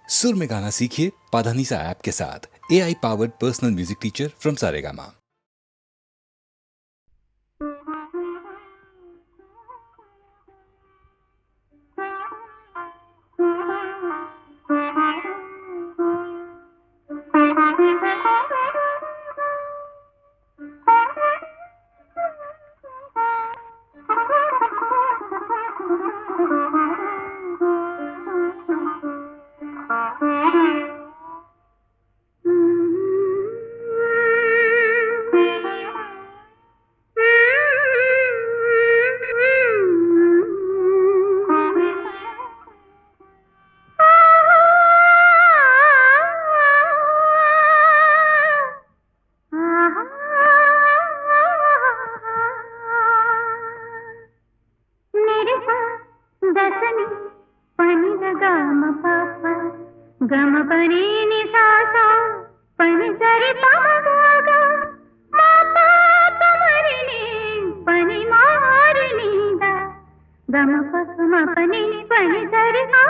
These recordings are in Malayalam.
सुर में गाना सीखिए पाधानीसा ऐप के साथ। AI powered personal music teacher from Saregama. गम पनी नि सा सा पनि सरि प ग ग म प प मरि नि पनि मारि नि दा गम प म पनि नि पनि सरि आ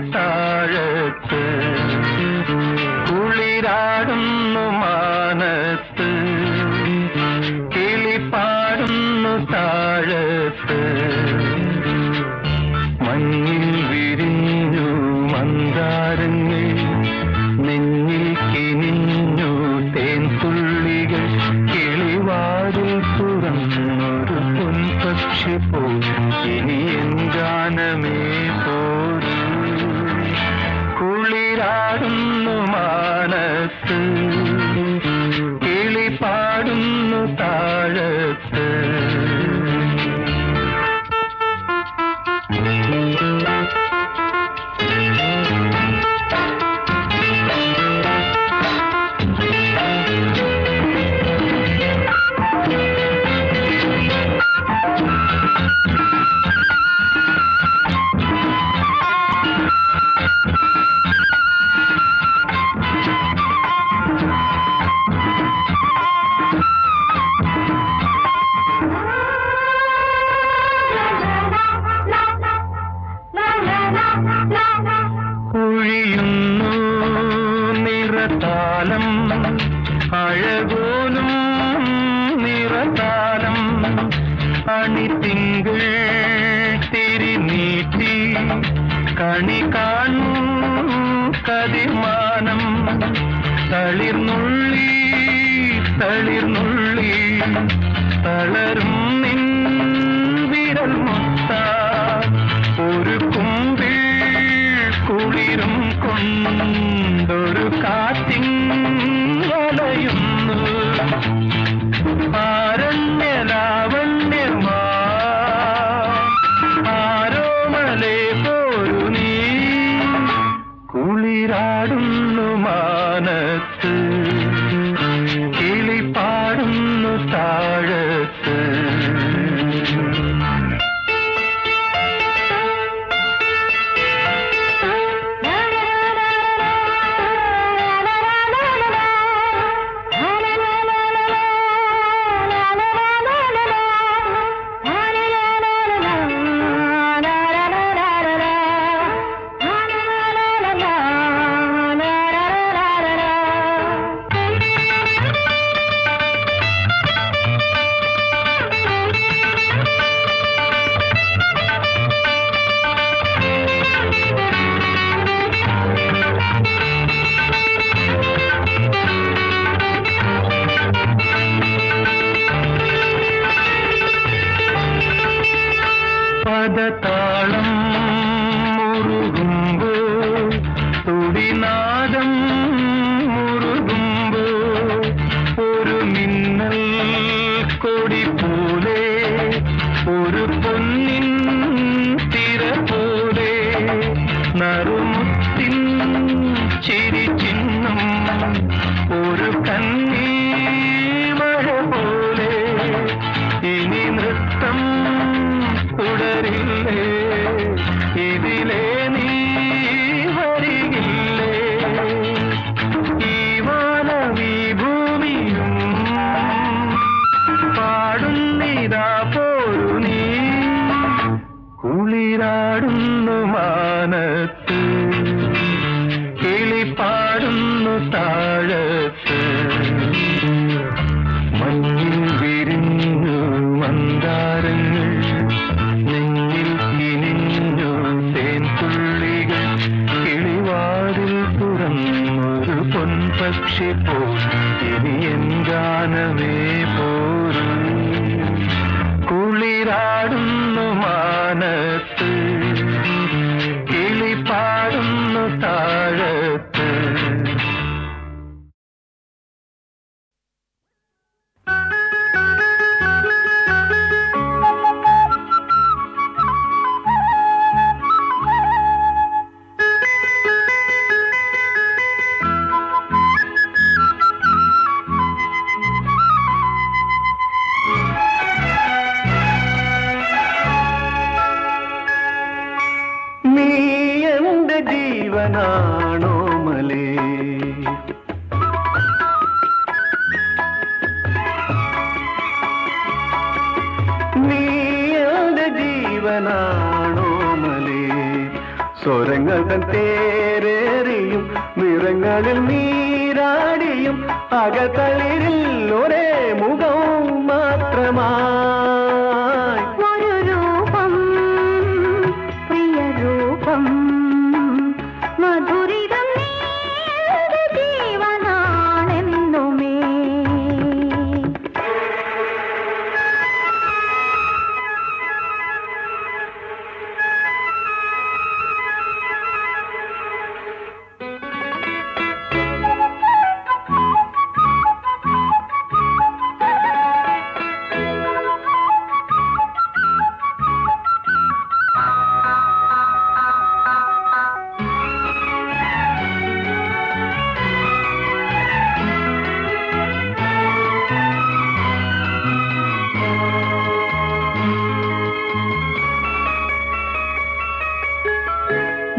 താഴത്ത് കുളിരാടുന്നു മാനത്ത് കിളിപ്പാടുന്നു താഴത്ത് മഞ്ഞിൽ വിരിഞ്ഞു മന്ദാരങ്ങൾ നെഞ്ഞിൽ കിനിഞ്ഞു തേൻതുള്ളികൾ കിളിവാതിൽ തുറന്നൊരു പൊൻപക്ഷി പോൽ ഇനി എൻ ഗാനമേ പോരൂ കുളിരാടുന്നു മാനത്ത് കിളിപ്പാടുന്നു താഴത്ത് കുഴിയുന്നു നിറതാലം അഴകോലും നിറതാലം അണിതിങ്കൾ തിരിനീട്ടി കണി കാണു കതിർമാനം തളിർന്നുള്ളി തളിർന്നുള്ളി തളരും നിൻ വിരൽ മുത്ത ഒരു കുമ്പിൾ കുളിരും കൊണ്ടൊരു കാറ്റിൻ വലയുന്നു ആരണ്യലാവണ്യമാ ആരോമലേ പോരു നീ കുളിരാടുന്നു മാനത്ത് കിളിപ്പാടുന്നു താഴത്ത് പദതാളം മുറുകുമ്പോ തുടിനാദം മുറുകുമ്പോ ഒരു മിന്നൽ കൊടി പോലെ ഒരു പൊന്നിൻ തിര പോലെ നറുമുത്തിൻ ചിരി ചിഹ്നം ഒരു കണ്ണീ മഴ പോലെ ഇനി നൃത്തം തുടരില്ലേ ഇതിലേ നീ വരികില്ലേ ഈ വാനവീ ഭൂമിയും പാടുന്നിതാ പോരു നീ കുളിരാടുന്നു മാനത്ത് കിളിപ്പാടുന്നു താഴത്ത് മഞ്ഞിൽ വിരിഞ്ഞു മന്ദാരങ്ങൾ നെഞ്ഞിൽ കിനിഞ്ഞു തേൻതുള്ളികൾ കിളിവാതിൽ തുറന്നൊരു പൊൻപക്ഷി പോൽ ഇനി എൻ ഗാനമേ പോരൂ കുളിരാടുന്നു മാനത്ത് കിളിപ്പാടുന്നു താഴത്ത് നീ എന്റെ ജീവനാണോ മലേ നീ എന്റെ ജീവനാണോ മലേ സ്വരങ്ങൾ തൻ തേരേറിയും നിറങ്ങളിൽ നീരാടിയും അകത്തളിരിൽ ഒരേ മുഖം മാത്രമായി ഒരു രൂപം പ്രിയരൂപം മധുരിതം നീയുടെ ജീവനാണെന്നുമേ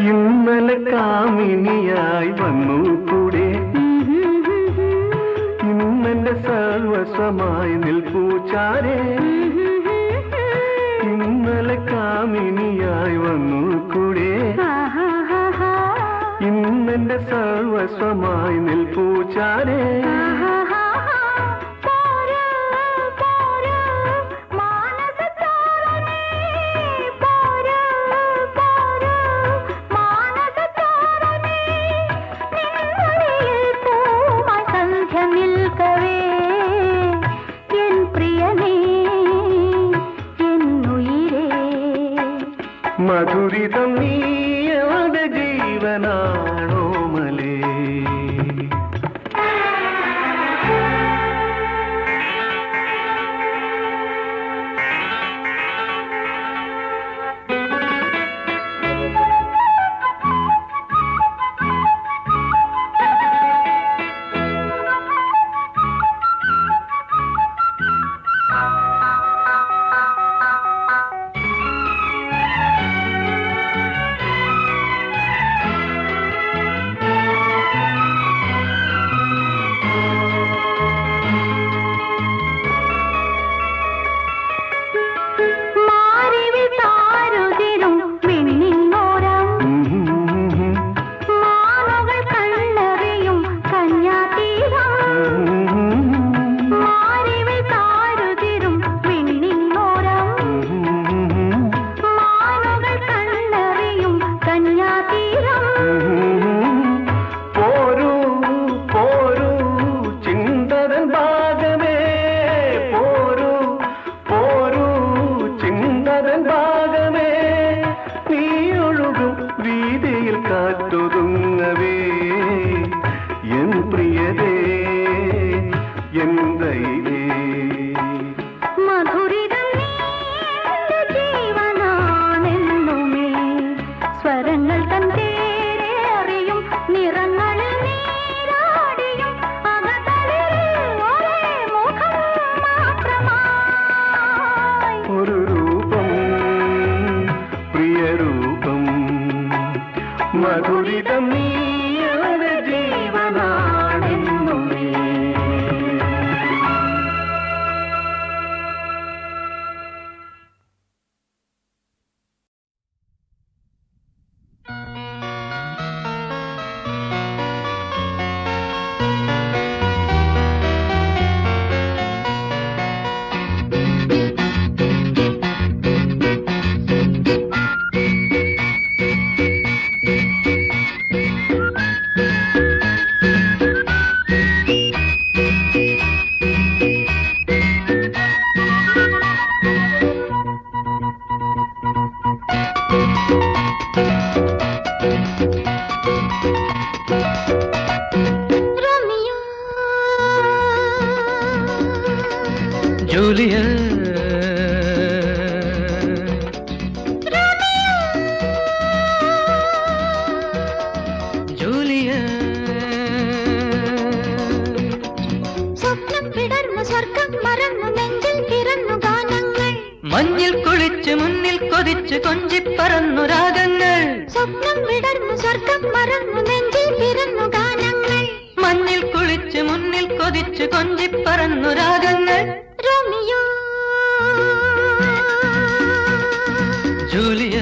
ഇന്നലെ കാമിനിയായി വന്നു കൂടെ ഇന്നെന്റെ സർവസ്വമായി നിൽപ്പൂ ചാരേ ഇന്നലെ കാമിനിയായി വന്നു കൂടെ ഇന്നെന്റെ സർവസ്വമായി നിൽപ്പൂ ചാരേ മധുരിതം നീയുടെ ജീവനാണോ മലേ കാറ്റൊതുങ്ങവേ എൻ പ്രിയതേ എൻ ദൈവേ മധുരിതം നീയുടെ ജീവനാണെന്നുമേ സ്വരങ്ങൾ തൻ തേരെ അറിയും നിറങ്ങളിൽ നീരാടിയും അകതളിരിൽ ഒരേ മുഖം മാത്രമായി ഒരു രൂപം പ്രിയരൂപം മധുരിതം നീയുടെ ജീവനാണെന്നുമേ ജൂലിയ ജൂലിയ സ്വപ്നം വിടർന്നു സ്വർഗം മറന്നു നെഞ്ചിൽ പിറന്നു ഗാനങ്ങൾ മഞ്ഞിൽ കുളിച്ച് മുന്നിൽ കൊതിച്ച് കൊഞ്ചിപ്പറന്നു രാഗങ്ങൾ സ്വപ്നം വിടർന്നു സ്വർഗം മറന്നു നെഞ്ചിൽ പിറന്നു ഗാനങ്ങൾ മഞ്ഞിൽ കുളിച്ച് മുന്നിൽ കൊതിച്ച് കൊഞ്ചിപ്പറന്നു രാഗങ്ങൾ റോമിയോ ജൂലിയ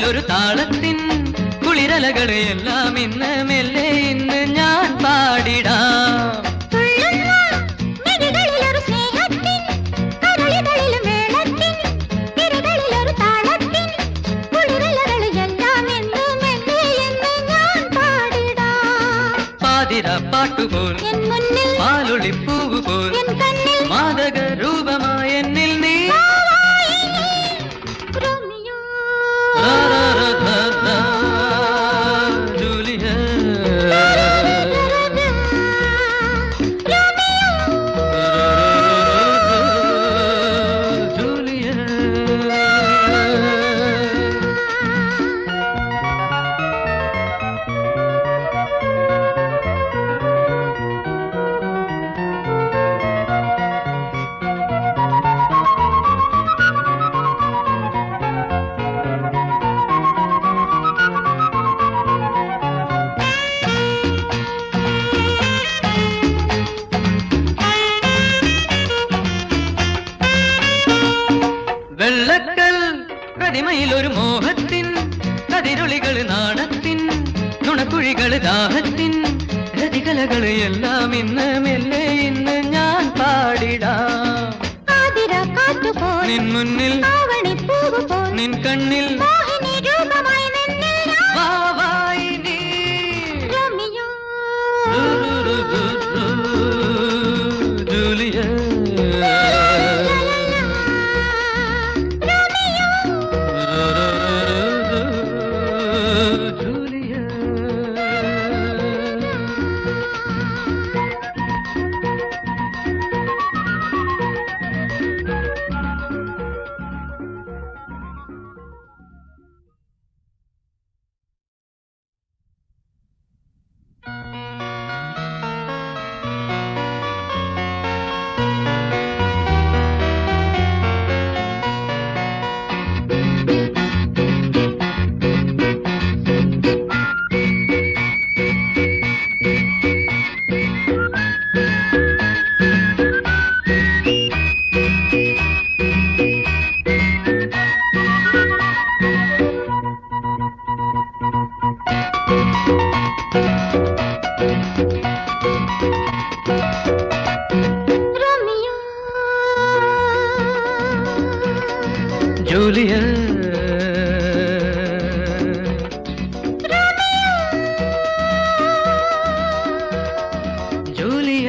തിരകളിലൊരു താളത്തിൻ കുളിരലകളെ എല്ലാം ഇന്ന് മെല്ലെ ഇന്ന് ഞാൻ പാടിടാം. പാട്ടുപോൽ പാലൊളിപ്പൂവ് പോൽ മാദക രൂപമായ എന്നിൽ നീ ജൂലിയ വെള്ളക്കൽ പ്രതിമയിലൊരു മോഹത്തിൻ കതിരൊളികൾ നാണത്തിൻ നുണക്കുഴികൾ ദാഹത്തിൻ രതികലകൾ എല്ലാം ഇന്ന് മെല്ലെ ഇന്ന് ഞാൻ പാടിടാം. നിൻ മുന്നിൽ നിൻ കണ്ണിൽ വാവായി നീ ജൂലിയ ജൂലിയ ജൂലിയ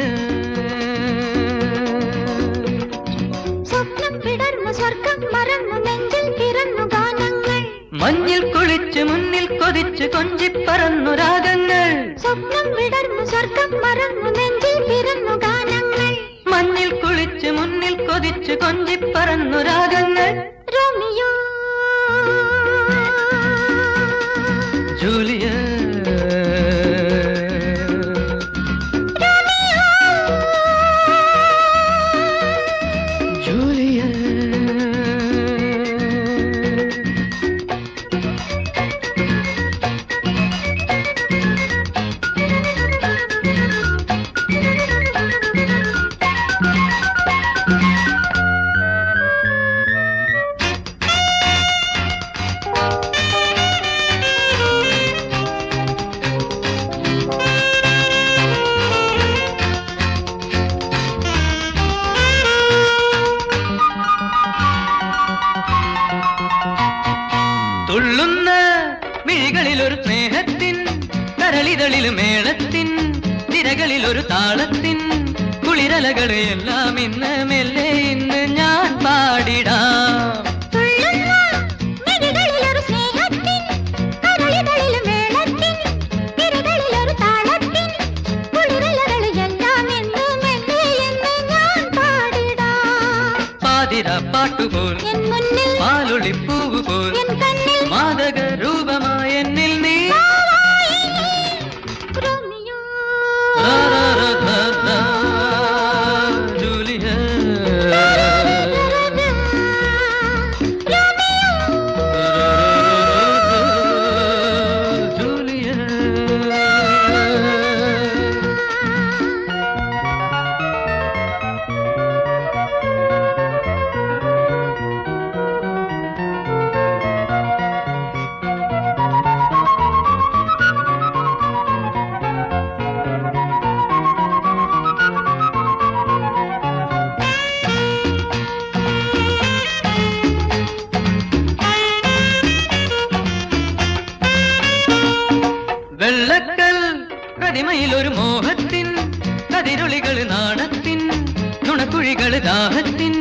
സ്വപ്നം വിടർന്നു സ്വർഗം മറന്നു നെഞ്ചിൽ പിറന്നു ഗാനങ്ങൾ മഞ്ഞിൽ കുളിച്ച് മുന്നിൽ കൊതിച്ച് കൊഞ്ചിപ്പറന്നു രാഗങ്ങൾ സ്വപ്നം വിടർന്നു സ്വർഗം മറന്നു നെഞ്ചിൽ പിറന്നു ഗാനങ്ങൾ മഞ്ഞിൽ കുളിച്ച് മുന്നിൽ കൊതിച്ച് കൊഞ്ചിപ്പറന്നു രാഗങ്ങൾ റോമിയോ ജൂലിയ ജൂലിയ തുള്ളുന്ന മിഴികളിലൊരു സ്നേഹത്തിൻ കരളിതളിൽ മേളത്തിൻ തിരകളിലൊരു താളത്തിൻ കുളിരലകളെ എല്ലാം ഇന്ന് മെല്ലെ ഇന്ന് ഞാൻ പാടിടാം. പാട്ടുപോൽ പാലൊളിപ്പൂവ് പോൽ മാദക രൂപമായ എന്നിൽ നീ ജൂലിയ ജീവദാഹത്തിൻ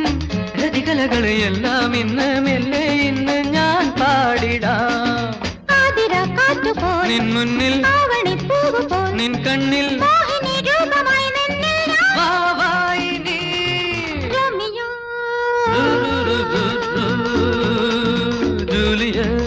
രതികലകളെ എല്ലാം ഇന്ന് മെല്ലെ ഇന്ന് ഞാൻ പാടിടാം. നിൻ മുന്നിൽ നിൻ കണ്ണിൽ വാവായി നീ. ജൂലിയറ്റ്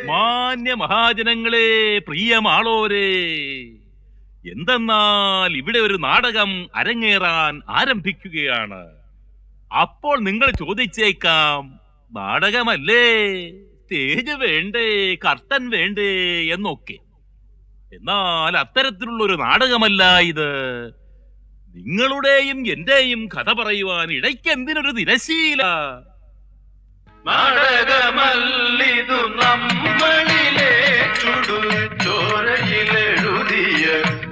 മാന്യ മഹാജനങ്ങളെ, പ്രിയമാളോരെ, എന്തെന്നാൽ ഇവിടെ ഒരു നാടകം അരങ്ങേറാൻ ആരംഭിക്കുകയാണ്. അപ്പോൾ നിങ്ങൾ ചോദിച്ചേക്കാം, നാടകമല്ലേ, സ്റ്റേജ് വേണ്ടേ, കർട്ടൻ വേണ്ടേ എന്നൊക്കെ. എന്നാൽ അത്തരത്തിലുള്ള ഒരു നാടകമല്ല ഇത്. നിങ്ങളുടെയും എന്റെയും കഥ പറയുവാൻ ഇടയ്ക്ക് എന്തിനൊരു തിരശീല? നാടകമല്ലിതു നമ്മളിലെ ചുടു ചോരയിലെഴുതിയ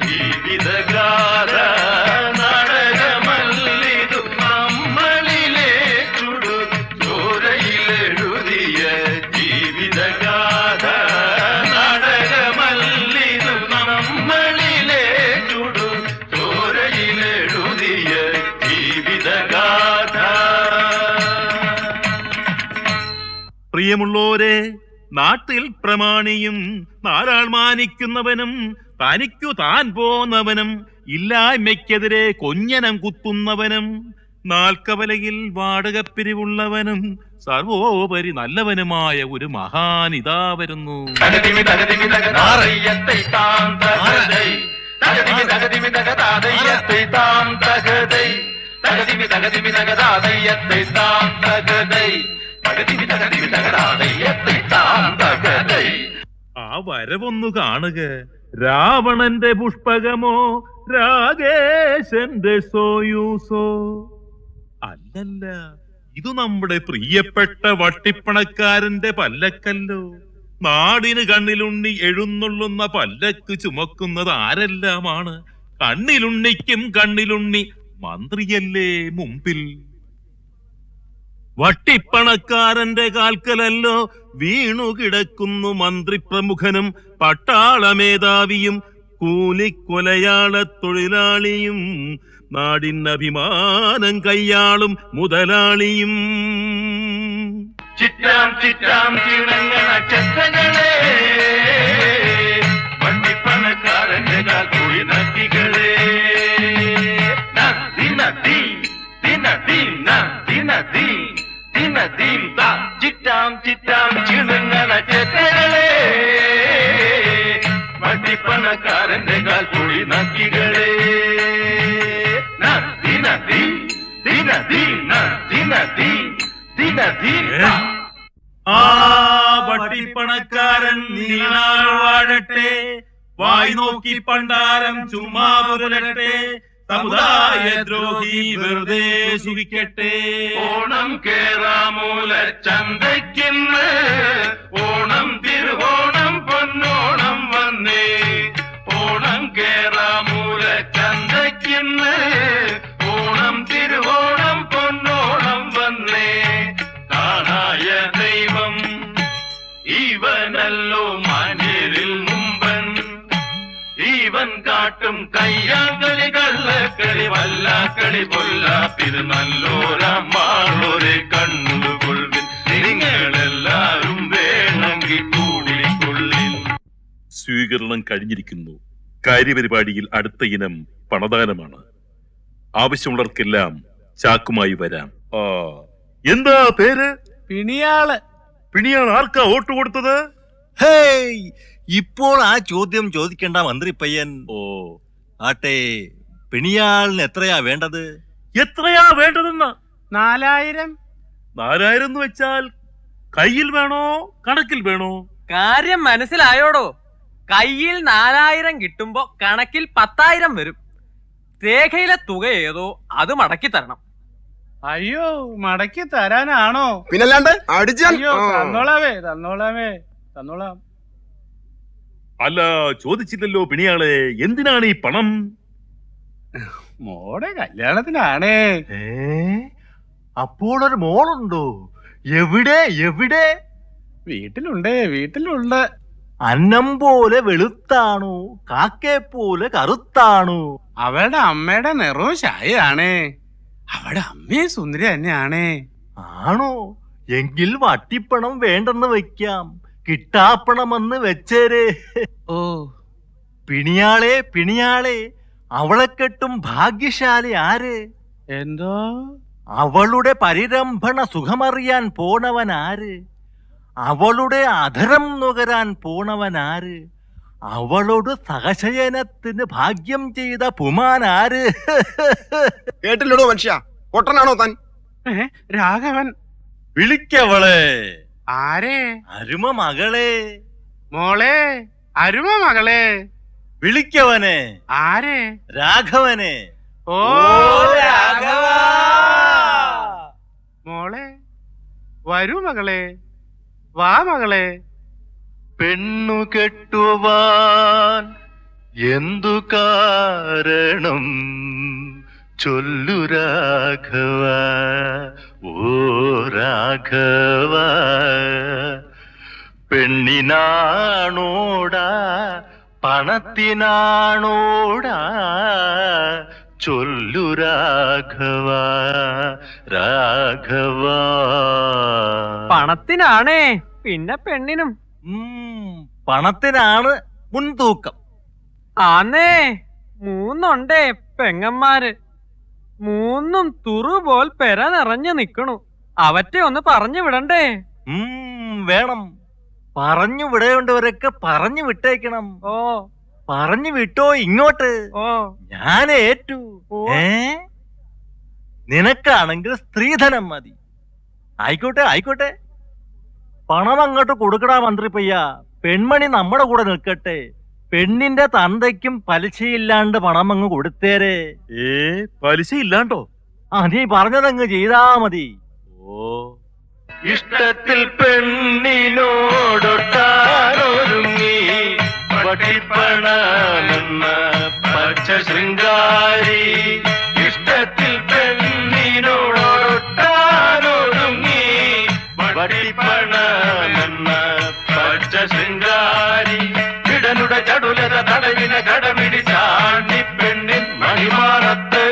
ജീവിതഗാഥ. നാടകമല്ലിതു നമ്മളിലെ ചുടു ചോരയിലെഴുതിയ ജീവിതഗാഥ. നാടകമല്ലിതു നമ്മളിലെ ചുടു ചോരയിലെഴുതിയ ജീവിതഗാഥ. പ്രിയമുള്ളോരെ, നാട്ടിൽ പ്രമാണിയും നാലാൾ മാനിക്കുന്നവനും തനിക്കു താൻ പോന്നവനും ഇല്ലായ്മയ്ക്കെതിരെ കൊഞ്ഞനം കുത്തുന്നവനും നാൽക്കവലയിൽ വാടകപ്പിരിവുള്ളവനും സർവോപരി നല്ലവനുമായ ഒരു മഹാനിതാ വരുന്നു. ആ വരവൊന്നു കാണുക. രാവണന്റെ പുഷ്പകമോ രാഗേശന്റെ സോയൂസോ? അല്ലല്ല, ഇത് നമ്മുടെ പ്രിയപ്പെട്ട വട്ടിപ്പണക്കാരന്റെ പല്ലക്കല്ലോ. നാടിന് കണ്ണിലുണ്ണി എഴുന്നള്ളുന്ന പല്ലക്ക് ചുമക്കുന്നത് ആരെല്ലാമാണ്? കണ്ണിലുണ്ണിക്കും കണ്ണിലുണ്ണി മന്ത്രിയല്ലേ മുമ്പിൽ. വട്ടിപ്പണക്കാരന്റെ കാൽക്കലല്ലോ വീണു കിടക്കുന്നു മന്ത്രി പ്രമുഖനും പട്ടാള മേധാവിയും കൂലിക്കൊലയാള തൊഴിലാളിയും നാടിനഭിമാനം കയ്യാളും മുതലാളിയും. ചിറ്റാം ചിറ്റാം ചിണങ്ങണ ചെത്തകളെ, വണ്ടിപ്പണക്കാരന്റെ കാൽക്കുഴി നക്കികളെ. ചിറ്റാം ചിറ്റാം ചിണങ്ങണ ചെത്തകളെ, വണ്ടിപ്പണക്കാരന്റെ കാൽക്കുഴി നക്കികളെ. ആ വട്ടിപ്പണക്കാരൻ നീണാൾ വാഴട്ടെ, വായി നോക്കി പണ്ടാരം ചുമ്മാ പുരളട്ടെ, സമുദായ ദ്രോഹി വെറുതെ സുഖിക്കട്ടെ. ഓണം കേറാമൂല ചന്തയ്ക്കിന്ന്, ഓണം തിരുവോണം പൊന്നോണം വന്നേ. ഓണം കേറാമൂല ചന്തയ്ക്കിന്ന്, ഓണം തിരുവോണം പൊന്നോണം വന്നേ. കാണായ ദൈവം ഇവനല്ലോ മാന്യരിൽ മുമ്പൻ, ഇവൻ കാട്ടും കയ്യാങ്കളി കള്ളക്കളി വല്ലാക്കളി പൊല്ലാപ്പിത് നല്ലോരമാളോരെ കണ്ണുകൊള്ളിൻ. നിങ്ങളെല്ലാരും വേണമെങ്കിൽ കൂടിക്കൊള്ളിൻ. സ്വീകരണം കഴിഞ്ഞിരിക്കുന്നു. കാര്യപരിപാടിയിൽ അടുത്ത ഇനം പണദാനമാണ്. ആവശ്യമുള്ളവർക്കെല്ലാം ചാക്കുമായി വരാം. എന്താ പേര്? പിണിയാള്. പിണിയാൾ ആർക്കാ വോട്ട് കൊടുത്തത്? ഹേയ്, ഇപ്പോൾ ആ ചോദ്യം ചോദിക്കേണ്ട മന്ത്രി പയ്യൻ. ഓ, ആട്ടെ, പിണിയാളിന് എത്രയാ വേണ്ടത്? എത്രയാ വേണ്ടതെന്ന്? 4000. 4000 എന്ന് വെച്ചാൽ കയ്യിൽ വേണോ കണക്കിൽ വേണോ? കാര്യം മനസ്സിലായോടോ? കയ്യിൽ 4000 കിട്ടുമ്പോ കണക്കിൽ 10,000 വരും. രേഖയിലെ തുക ഏതോ അത് മടക്കി തരണം. അയ്യോ, മടക്കി തരാനാണോ? പിന്നല്ലാണ്ട് അടിച്ചാൽ അയ്യോ, തന്നോളാം. അല്ല, ചോദിച്ചില്ലല്ലോ പിണിയാളെ, എന്തിനാണ് ഈ പണം? മോടെ കല്യാണത്തിനാണേ. അപ്പോഴൊരു മോളുണ്ടോ? എവിടെ എവിടെ? വീട്ടിലുണ്ട്. അന്നം പോലെ വെളുത്താണോ, കാക്കയെ പോലെ കറുത്താണോ? അവളുടെ അമ്മയുടെ നിറവും ശായാണേ. അവളുടെ അമ്മയും സുന്ദരി തന്നെയാണേ. ആണോ? എങ്കിൽ വട്ടിപ്പണം വേണ്ടെന്ന് വെക്കാം, കിട്ടാപ്പണമെന്ന് വെച്ചേരേ. ഓ, പിണിയാളെ, അവളെ കെട്ടും ഭാഗ്യശാലി ആര്? എന്തോ? അവളുടെ പരിരംഭണ സുഖമറിയാൻ പോണവനാര്? അവളുടെ അധരം നുകരാൻ പോണവനാര്? അവളോട് സഹശയനത്തിന് ഭാഗ്യം ചെയ്ത പുമാനാര്? കേട്ടില്ലടോ മനുഷ്യ, പൊട്ടനാണോ താൻ? രാഘവൻ. വിളിക്കവളെ. ആരെ? അരുമ മകളെ. മോളെ, അരുമ മകളെ. വിളിക്കവനെ. ആരെ? രാഘവനെ. ഓ, രാഘവ. മോളെ, വരൂ മകളെ, വാ മകളെ. പെണ്ണു കെട്ടുവാൻ എന്തു കാരണം ചൊല്ലു രാഘവ, ഓ രാഘവ. പെണ്ണിനാണോടാ പണത്തിനാണോടാ ചൊല്ലു രാഘവ, രാഘവ. പണത്തിനാണേ, പിന്നെ പെണ്ണിനും. പണത്തിനാണ് മുൻതൂക്കം. ആന്നേ, 3 പെങ്ങന്മാര്. 3 തുറുപോൽ പെര നിറഞ്ഞു നിക്കണു. അവറ്റെ ഒന്ന് പറഞ്ഞു വിടണ്ടേ? വേണം. പറഞ്ഞു വിടേണ്ടവരൊക്കെ പറഞ്ഞു വിട്ടേക്കണം. ഓ, പറഞ്ഞു വിട്ടോ ഇങ്ങോട്ട്. ഓ, ഞാൻ ഏറ്റു. നിനക്കാണെങ്കിൽ സ്ത്രീധനം മതി. ആയിക്കോട്ടെ. പണം അങ്ങോട്ട് കൊടുക്കടാ മന്ത്രിപ്പയ്യ. പെൺമണി നമ്മുടെ കൂടെ നിൽക്കട്ടെ. പെണ്ണിന്റെ തന്തയ്ക്കും പലിശയില്ലാണ്ട് പണം അങ്ങ് കൊടുത്തേരെ. പലിശ ഇല്ലാണ്ടോ? നീ പറഞ്ഞതങ്ങ് ചെയ്താ മതി. ഓ, ഇഷ്ടത്തിൽ പെണ്ണിനോടൊട്ടാനൊരുങ്ങി വട്ടിപ്പണമെന്ന പച്ച ശൃംഗാരി. ഇഷ്ടത്തിൽ പെണ്ണിനോടൊട്ടാനൊരുങ്ങി വട്ടിപ്പണമെന്ന പച്ച ശൃംഗാരി. വിടനുട ചടുലത തടവിന കടമിടി ചാണ്ടി പെണ്ണിൻ മണിമാറത്ത്.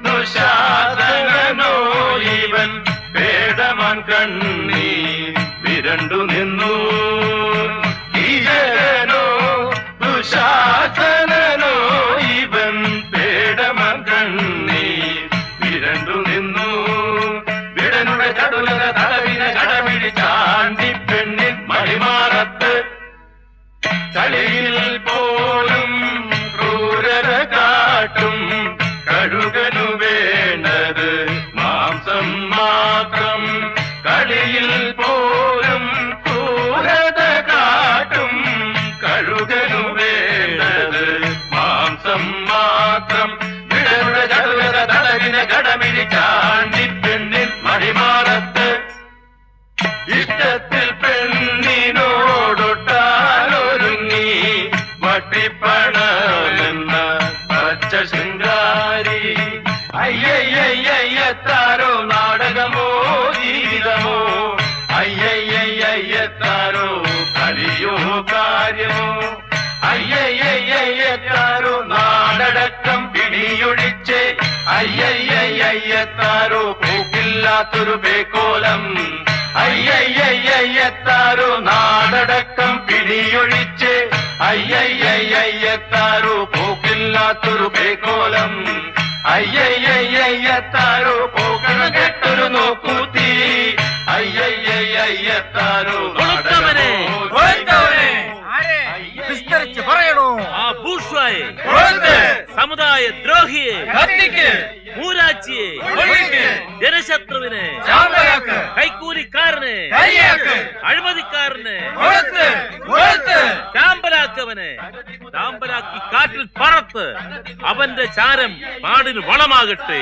ദുശാസനോ ഇവൻ പേടമാൻ കണ്ണീ വിരണ്ടു നിന്നു. ഈജനോ ദുശാസനോ ഇവൻ പേടമാൻ കണ്ണീ വിരണ്ടു നിന്നു. വിടനുട ചടുലത തടവിന കടമിടി ചാണ്ടി പെണ്ണിൻ മണിമാറത്ത്. കളിയിൽ പോലും ക്രൂരത കാട്ടും കഴുകനു വേണ്ടത് മാംസം മാത്രം. കളിയിൽ പോലും ക്രൂരത കാട്ടും കഴുകനു വേണ്ടത് മാംസം മാത്രം. വിടരുടെ ചടുലത തടവിന കടമിടി ചാണ്ടി പെണ്ണിൻ മണിമാറത്ത്. ഇഷ്ടത്തിൽ പെണ്ണിനോടൊട്ടാനൊരുങ്ങി വട്ടിപ്പണമെന്ന പച്ച ശൃംഗാരി. അയ്യയ്യയ്യത്താരോ നാടകമോ ജീവിതമോ, അയ്യയ്യയ്യത്താരോ കളിയോ കാര്യമോ, അയ്യയ്യയ്യത്താരോ നാടടക്കം പിടിയൊഴിച്ച്, അയ്യയ്യയ്യത്താരോ പോക്കില്ലാത്തൊരു പേക്കോലം. അയ്യയ്യയ്യത്താരോ നാടടക്കം പിടിയൊഴിച്ച്, അയ്യയ്യയ്യത്താരോ പോക്കില്ലാത്തൊരു പേക്കോലം. അയ്യയ്യയ്യത്താരോ പോക്കണ കെട്ടൊരു നോക്കൂത്തി. അയ്യയ്യയ്യത്താരോ വിസ്തരിച്ച് പറയണോ? ആ ബൂർഷ്വായെ, സമുദായ ദ്രോഹിയെ, മൂരാച്ചിയെ, ജനശത്രുവിനെ, കൈക്കൂലിക്കാരനെ കൊള്ളക്കാരന് അഴിമതിക്കാരന് ചാമ്പലാക്കവന് ചാമ്പലാക്കി കാറ്റിൽ പറത്ത് അവന്റെ ചാരം നാടിന് വളമാകട്ടെ.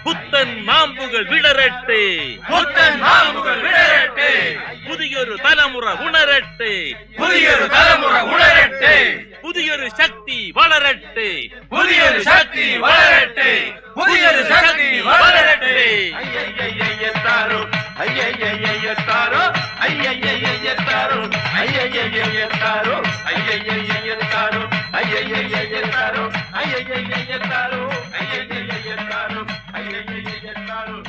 പുത്തൻ മാമ്പുകൾ വിടരട്ടെ, പുത്തൻ മാമ്പുകൾ വിടരട്ടെ. പുതിയൊരു തലമുറ ഉണരട്ടെ, പുതിയൊരു തലമുറ ഉണരട്ടെ. പുതിയൊരു ശക്തി വളരട്ടെ, പുതിയൊരു ശക്തി വളരട്ടെ, പുതിയൊരു ശക്തി വളരട്ടെ. അയ്യയ്യയ്യത്താരോ അയ്യയ്യയ്യത്താരോ അയ്യയ്യയ്യത്താരോ അയ്യയ്യയ്യത്താരോ അയ്യയ്യയ്യത്താരോ അയ്യയ്യയ്യത്താരോ അയ്യയ്യയ്യത്താരോ അയ്യയ്യയ്യത്താരോ അയ്യയ്യയ്യത്താരോ അയ്യയ്യയ്യത്താരോ.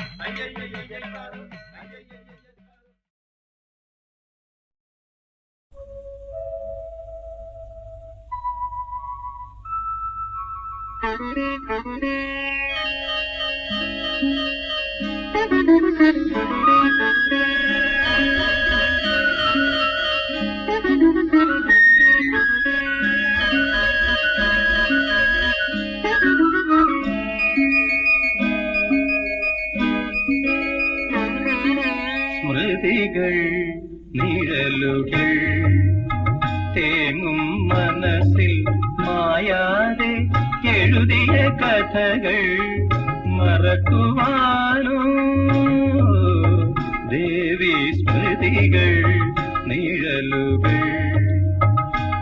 സ്മൃതികൾ നിഴലുകൾ തേങ്ങും മനസ്സിൽ മായാതെ എഴുതിയ കഥകൾ മറക്കുവാനോ ദേവി. സ്മൃതികൾ നിഴലുകൾ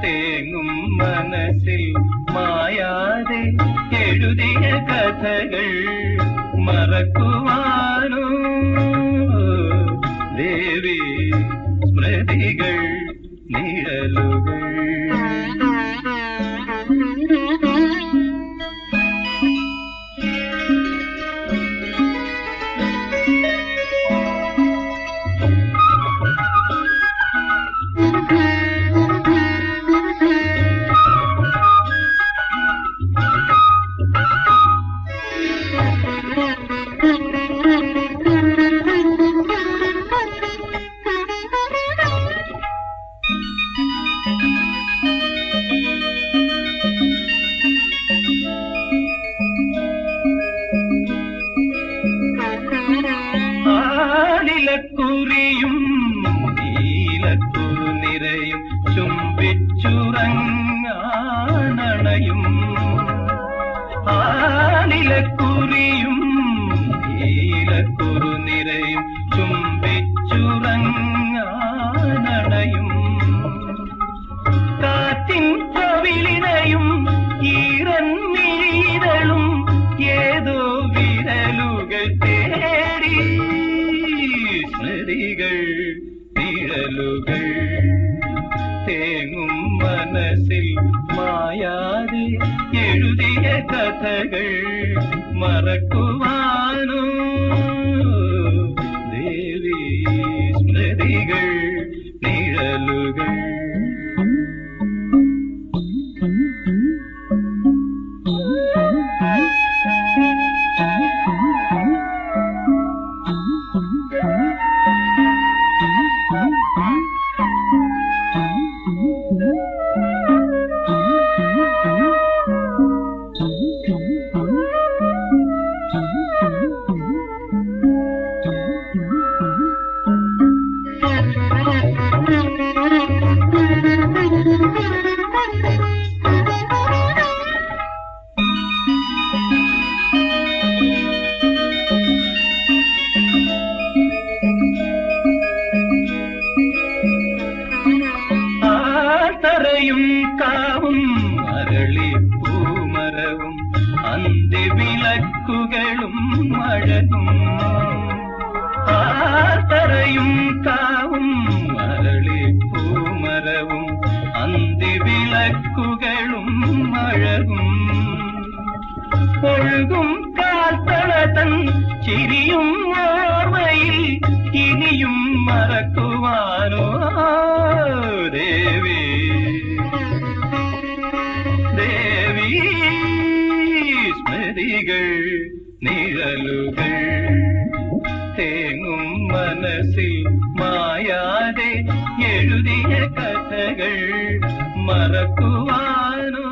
തേങ്ങും മനസ്സിൽ മായാതെ എഴുതിയ കഥകൾ മറക്കുവാനോ ദേവി. സ്മൃതികൾ നിഴലുകൾ ആലിലക്കുറിയും നീലക്കുറു നിരയും ചുംബിച്ചുറങ്ങാനണയും. ആലിലക്കുറിയും നീലക്കുറു നിരയും ചുംബിച്ചുറങ്ങാനണയും. കാറ്റിൻ കവിളിനയും ഈറൻ മിഴിതളും ഏതോ വിരലുകൾ തേടി. സ്മൃതികൾ നിഴലുകൾ തേങ്ങും മനസ്സിൽ മായാതെ എഴുതിയ കഥകൾ മറക്കുവാനോ ദേവി. സ്മൃതികൾ നിഴലുകൾ ആത്തറയും കാവും അരളിപ്പൂമരവും അന്തിവിളക്കുകളും അഴകും. ആത്തറയും കാവും അരളിപ്പൂമരവും അന്തിവിളക്കുകളും അഴകും. ഒഴുകും കാൽത്തളതൻ ചിരിയും ഓർമ്മയിൽ ഇനിയും മറക്കുവാനോ ദേവി. ദേവി സ്മൃതികൾ നിഴലുകൾ തേങ്ങും മനസ്സിൽ മായാതെ എഴുതിയ കഥകൾ മറക്കുവാനോ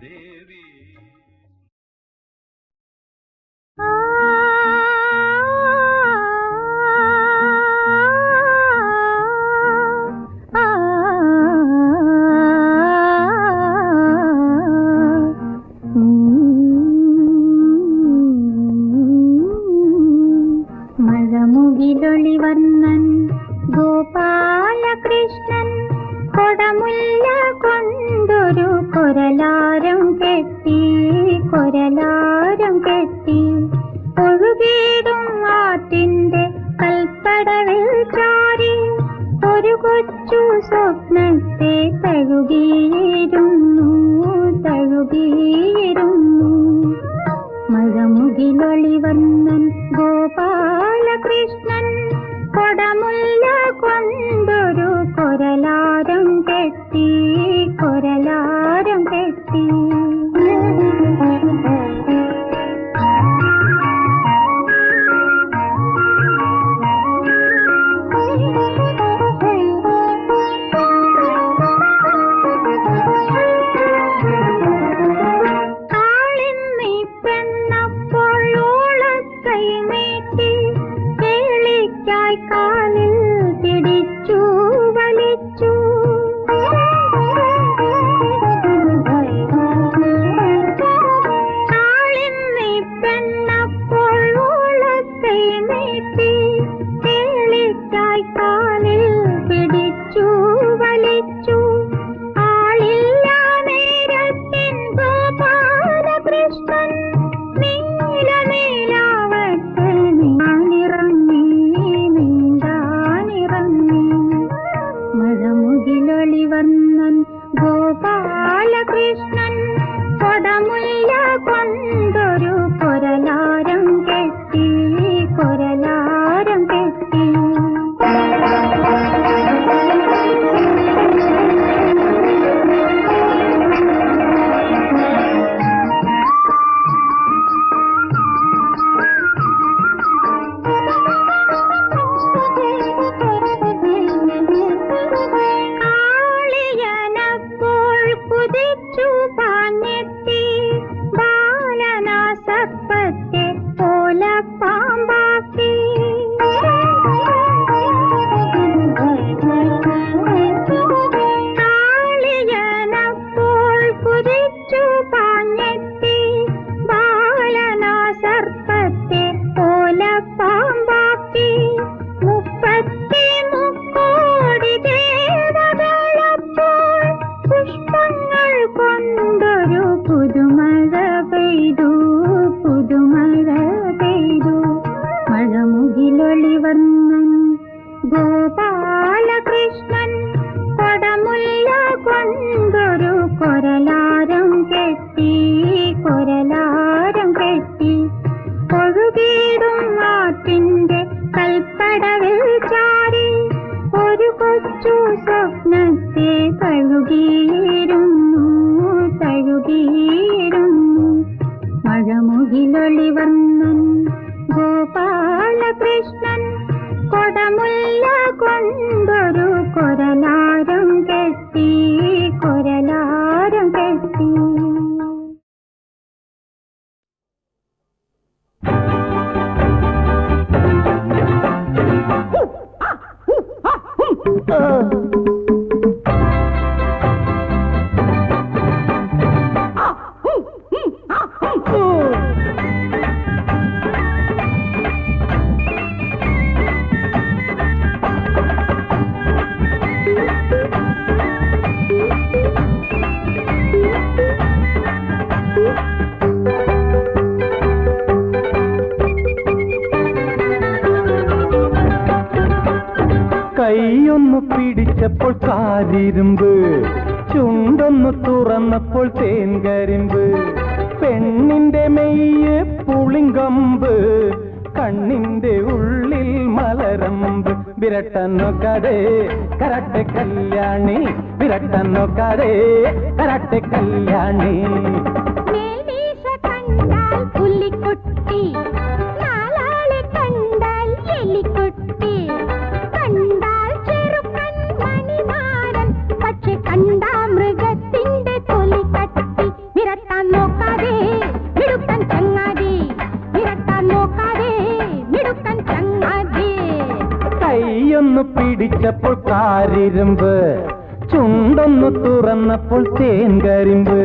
ദേവി. ആ മഴമുകിലൊളിവർണ്ണൻ ഗോപാലകൃഷ്ണൻ കൊടമുല്ല കൊണ്ടൊരു കൊരലാരം കെട്ടി ഒഴുകിടും ആറ്റിന്റെ കൽപ്പടവിൽ ചാരി ഒരു കൊച്ചു സ്വപ്നത്തെ തഴുകിയിരുന്നു മഴമുകിലൊളിവർണ്ണൻ ഗോപാലകൃഷ്ണൻ കൊടമുല്ല കൊണ്ടൊരു കൊരലാരം കെട്ടി കാലിൽ പിടിച്ചു വലിച്ചു കാളിന്നി പെണ്ണപ്പോൾ ഓളത്തെ നീട്ടി കേളിക്കായി കാലിൽ പിടിച്ചു വലിച്ചു ആളില്ല നേരത്തിൻ ഗോപാലകൃഷ്ണൻ നീലനീലാവത്തിൽ മഴമുകിലൊളിവർണ്ണൻ ഗോപാലകൃഷ്ണൻ കൊടമുല്ല കൊണ്ടൊരു കൊരലാരം കെട്ടി കുതിച്ചു പാഞ്ഞെത്തി ബാലനാസപ്പത്തെ പോല പാമ്പാക്കി കാളിയനപ്പോൾ കുതിച്ചു പാഞ്ഞെത്തി ബാലനാസർപ്പത്തെ പോല പാമ്പാക്കി 33 കോടി ദേവകളപ്പോൾ പുഷ്പങ്ങൾ കൊണ്ടൊരു പുതുമഴ പെയ്തു മഴമുകിലൊളിവർണ്ണൻ ഗോപാലകൃഷ്ണൻ കൊടമുല്ല കൊണ്ടൊരു കൊരലാരം കെട്ടി ഒഴുകിടും ആറ്റിന്റെ കൽപ്പടവിൽ ചാരി ഒരു കൊച്ചു സ്വപ്നത്തെ തഴുകിയിരുന്നു മഴമുകിലൊളിവർണ്ണൻ ഗോപാലകൃഷ്ണൻ കൊടമുല്ല കൊണ്ടൊരു കൊരലാരം കെട്ടി കൈയൊന്നു പിടിച്ചപ്പോൾ കാരിരുമ്പ്, ചുണ്ടൊന്നു തുറന്നപ്പോൾ തേൻകരിമ്പ്, പെണ്ണിന്റെ മെയ്യ് പുളിങ്കമ്പ്, കണ്ണിന്റെ ഉള്ളിൽ മലരമ്പ്. വിരട്ടന്നു കരേ കരട്ടെ കല്യാണി, വിരട്ടന്നു കരേ കരട്ടെ കല്യാണി. പുലിക്കുട്ടി നാലാളെ കണ്ടാൽ എലിക്കുട്ടി, കണ്ടാൽ ചെറുക്കൻ മണിമാരൻ, പക്ഷെ കണ്ടാ മൃഗത്തിന്റെ തൊലി കട്ടി. വിരട്ടാൻ നോക്കാതെ മിടുക്കൻ ചങ്ങാതി, വിരട്ടാൻ നോക്കാതെ മിടുക്കൻ ചങ്ങാതി. കൈയൊന്നു പിടിച്ചപ്പോൾ കാരിരുമ്പ്, ചുണ്ടൊന്നു തുറന്നപ്പോൾ തേൻകരിമ്പ്.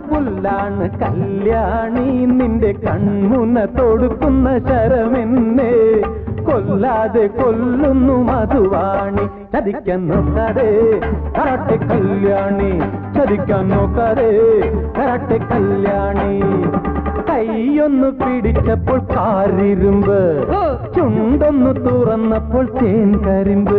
പുല്ലാണ് കല്യാണി നിന്റെ കൺമുന തൊടുക്കുന്ന ശരമെന്നെ കൊല്ലാതെ കൊല്ലുന്നു മധുവാണി ചതിക്കാൻ നോക്കാതെ കരാട്ടെ കല്യാണി ചതിക്കാൻ നോക്കാതെ കരാട്ടെ കല്യാണി കൈയൊന്നു പിടിച്ചപ്പോൾ കാരിരുമ്പ് ചുണ്ടൊന്നു തുറന്നപ്പോൾ തേൻ കരിമ്പ്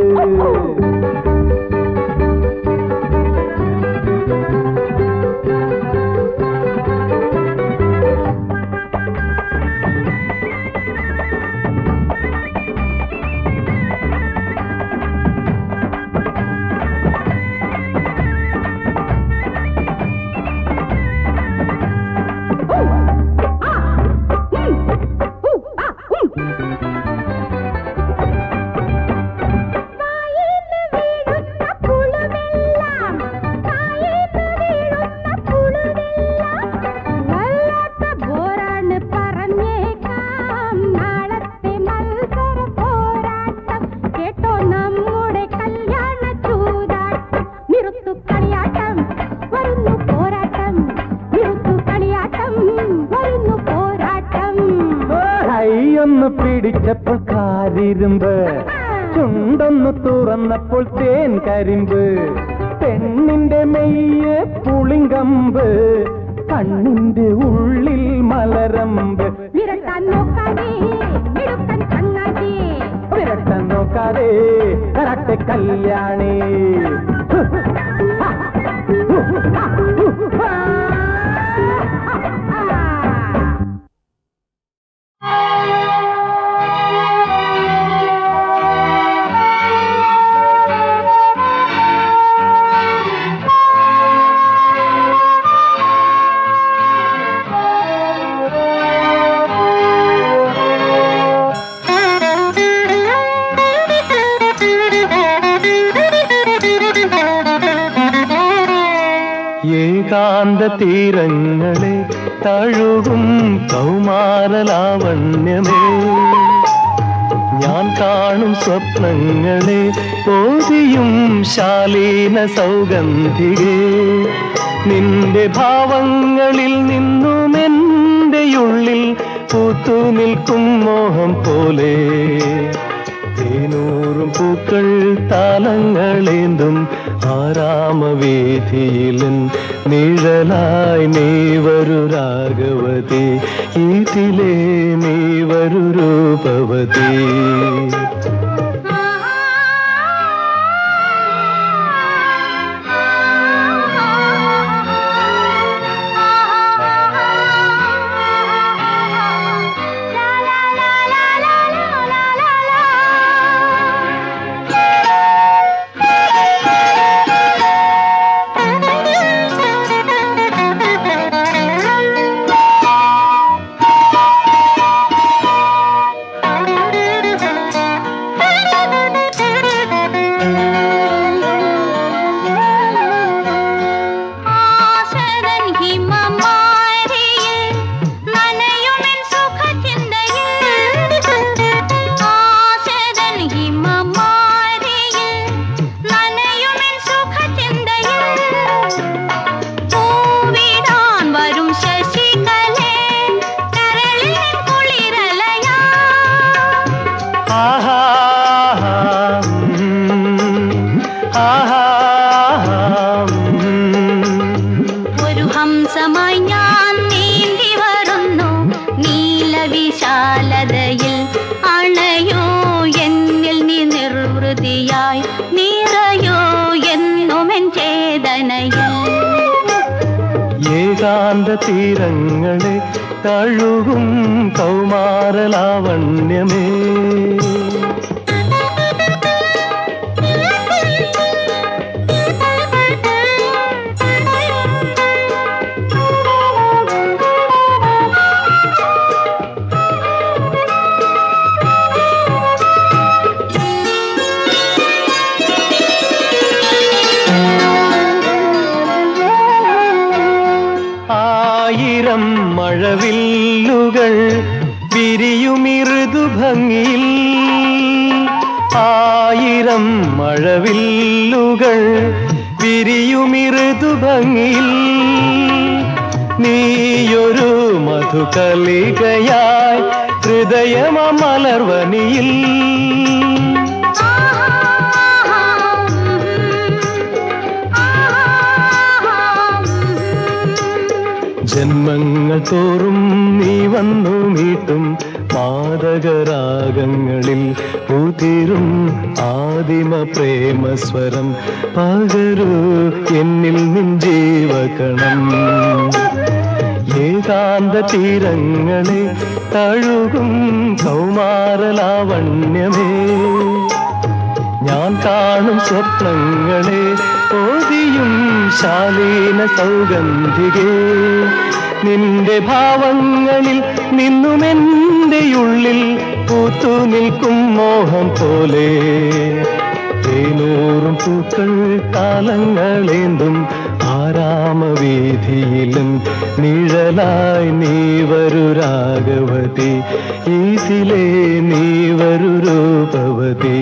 പിടിച്ചപ്പോൾ കാരിരുമ്പ് ചുണ്ടൊന്നു തുറന്നപ്പോൾ തേൻ കരിമ്പ് പെണ്ണിന്റെ മെയ്യെ പുളിങ്കമ്പ് കണ്ണിന്റെ ഉള്ളിൽ മലരമ്പ് വിരട്ടാൻ നോക്കാതെ കരാട്ടെ കല്യാണി ഏകാന്ത തീരങ്ങളെ തഴുകും കൗമാരലാവണ്യമേ ഞാൻ കാണും സ്വപ്നങ്ങളെ പോതിയും ശാലീന സൗഗന്ധികേ നിന്റെ ഭാവങ്ങളിൽ നിന്നും എന്റെയുള്ളിൽ പൂത്തു നിൽക്കും മോഹം പോലെ തേനൂറും പൂക്കൾ താളങ്ങളേന്തും ആരാമവേദിയിലും നിഴലായി നീ വരു രാഘവതി ഇതിലേ നീ വരു രൂപവതി തീരങ്ങളെ തഴുകും കൗമാരലാവണ്യമേ മഴവില്ലുകൾ വിരിയുമിറുതു ഭംഗിയിൽ ആയിരം മഴവില്ലുകൾ വിരിയുമിറുതു ഭംഗിയിൽ നീയൊരു മധുകലികയായി ഹൃദയമലർവനിയിൽ. ജന്മങ്ങൾ തോറും നീ വന്നു മീട്ടും മാദകരാഗങ്ങളിൽ ഉതിരും ആദിമ പ്രേമസ്വരം പകരൂ എന്നിൽ നിൻ ജീവകണം. ഏകാന്ത തീരങ്ങളെ തഴുകും കൗമാരലാവണ്യമേ, ഞാൻ കാണും സ്വപ്നങ്ങളെ ഓതിയും ശാലീന സൗഗന്ധികേ. നിന്റെ ഭാവങ്ങളിൽ നിന്നുമെന്റെ ഉള്ളിൽ പൂത്തു നിൽക്കും മോഹം പോലെ. തേനൂറും പൂക്കൾ കാലങ്ങളേന്തും ആരാമവീതിയിലും നിഴലായി നീ വരൂ രാഘവതി, ഈസിലേ നീ വരൂ രൂപവതി.